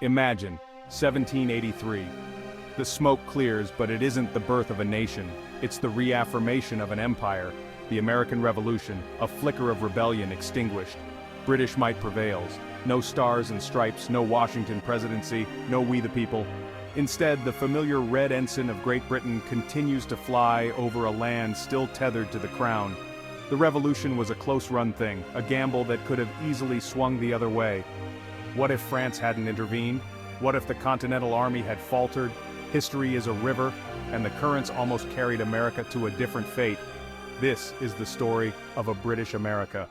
Imagine, 1783. The smoke clears, but it isn't the birth of a nation. It's the reaffirmation of an empire. The American Revolution, a flicker of rebellion extinguished. British might prevails. No stars and stripes, no Washington presidency, no we the people. Instead, the familiar red ensign of Great Britain continues to fly over a land still tethered to the crown. The revolution was a close-run thing, a gamble that could have easily swung the other way. What if France hadn't intervened? What if the Continental Army had faltered? History is a river, and the currents almost carried America to a different fate. This is the story of a British America.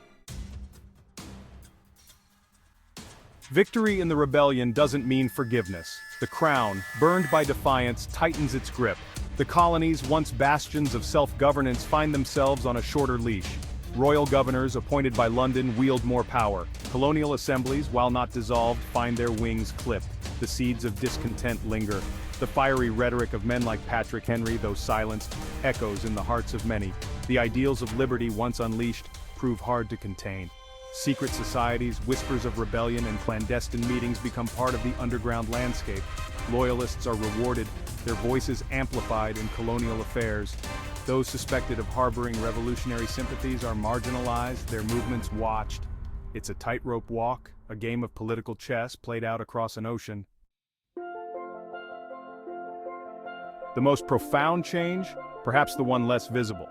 Victory in the rebellion doesn't mean forgiveness. The crown, burned by defiance, tightens its grip. The colonies, once bastions of self-governance, find themselves on a shorter leash. Royal governors appointed by London wield more power. Colonial assemblies, while not dissolved, find their wings clipped. The seeds of discontent linger. The fiery rhetoric of men like Patrick Henry, though silenced, echoes in the hearts of many. The ideals of liberty, once unleashed, prove hard to contain. Secret societies, whispers of rebellion, and clandestine meetings become part of the underground landscape. Loyalists are rewarded, their voices amplified in colonial affairs. Those suspected of harboring revolutionary sympathies are marginalized, their movements watched. It's a tightrope walk, a game of political chess played out across an ocean. The most profound change, perhaps the one less visible.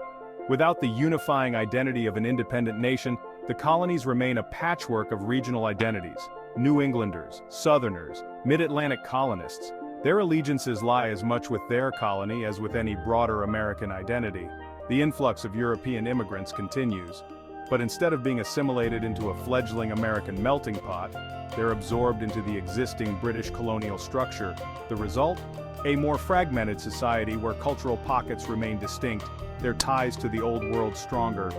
Without the unifying identity of an independent nation, the colonies remain a patchwork of regional identities. New Englanders, Southerners, Mid-Atlantic colonists. Their allegiances lie as much with their colony as with any broader American identity. The influx of European immigrants continues. But instead of being assimilated into a fledgling American melting pot, they're absorbed into the existing British colonial structure. The result? A more fragmented society where cultural pockets remain distinct, their ties to the old world stronger.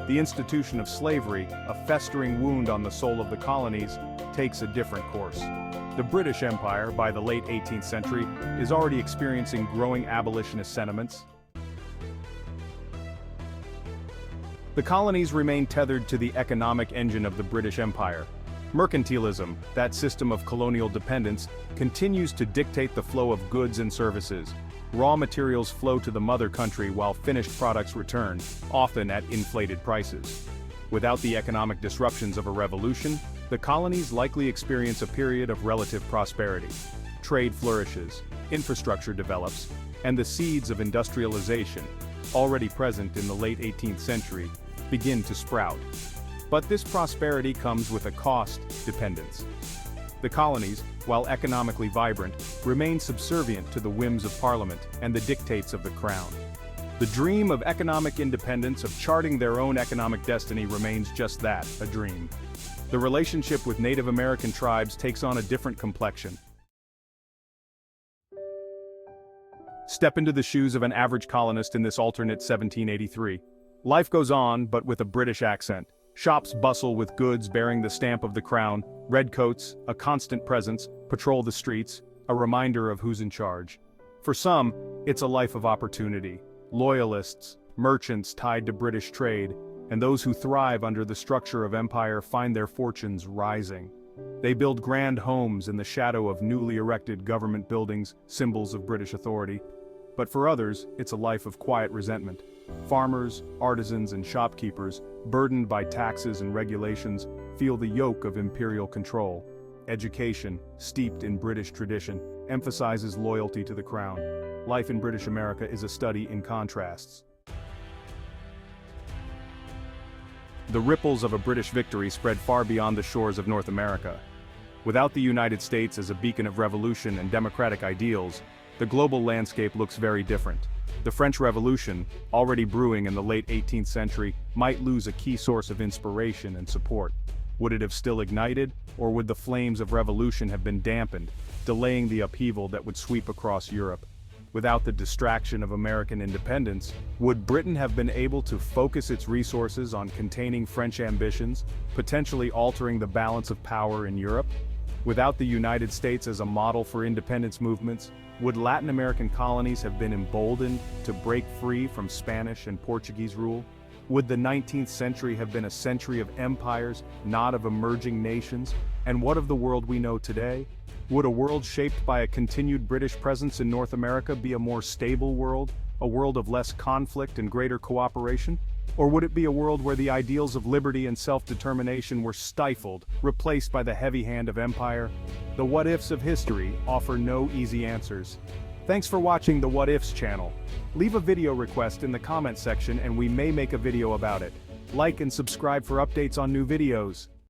The institution of slavery, a festering wound on the soul of the colonies, takes a different course. The British Empire, by the late 18th century, is already experiencing growing abolitionist sentiments. The colonies remain tethered to the economic engine of the British Empire. Mercantilism, that system of colonial dependence, continues to dictate the flow of goods and services. Raw materials flow to the mother country while finished products return, often at inflated prices. Without the economic disruptions of a revolution, the colonies likely experience a period of relative prosperity. Trade flourishes, infrastructure develops, and the seeds of industrialization, already present in the late 18th century, begin to sprout. But this prosperity comes with a cost: dependence. The colonies, while economically vibrant, remain subservient to the whims of Parliament and the dictates of the Crown. The dream of economic independence, of charting their own economic destiny, remains just that, a dream. The relationship with Native American tribes takes on a different complexion. Step into the shoes of an average colonist in this alternate 1783. Life goes on, but with a British accent. Shops bustle with goods bearing the stamp of the Crown. Redcoats, a constant presence, patrol the streets, a reminder of who's in charge. For some, it's a life of opportunity. Loyalists, merchants tied to British trade, and those who thrive under the structure of empire find their fortunes rising. They build grand homes in the shadow of newly erected government buildings, symbols of British authority. But for others, it's a life of quiet resentment. Farmers, artisans, and shopkeepers, burdened by taxes and regulations, feel the yoke of imperial control. Education, steeped in British tradition, emphasizes loyalty to the Crown. Life in British America is a study in contrasts. The ripples of a British victory spread far beyond the shores of North America. Without the United States as a beacon of revolution and democratic ideals, the global landscape looks very different. The French Revolution, already brewing in the late 18th century, might lose a key source of inspiration and support. Would it have still ignited, or would the flames of revolution have been dampened, delaying the upheaval that would sweep across Europe? Without the distraction of American independence, would Britain have been able to focus its resources on containing French ambitions, potentially altering the balance of power in Europe? Without the United States as a model for independence movements, would Latin American colonies have been emboldened to break free from Spanish and Portuguese rule? Would the 19th century have been a century of empires, not of emerging nations? And what of the world we know today? Would a world shaped by a continued British presence in North America be a more stable world, a world of less conflict and greater cooperation? Or would it be a world where the ideals of liberty and self-determination were stifled, replaced by the heavy hand of empire? The what-ifs of history offer no easy answers. Thanks for watching the What Ifs channel. Leave a video request in the comment section and we may make a video about it. Like and subscribe for updates on new videos.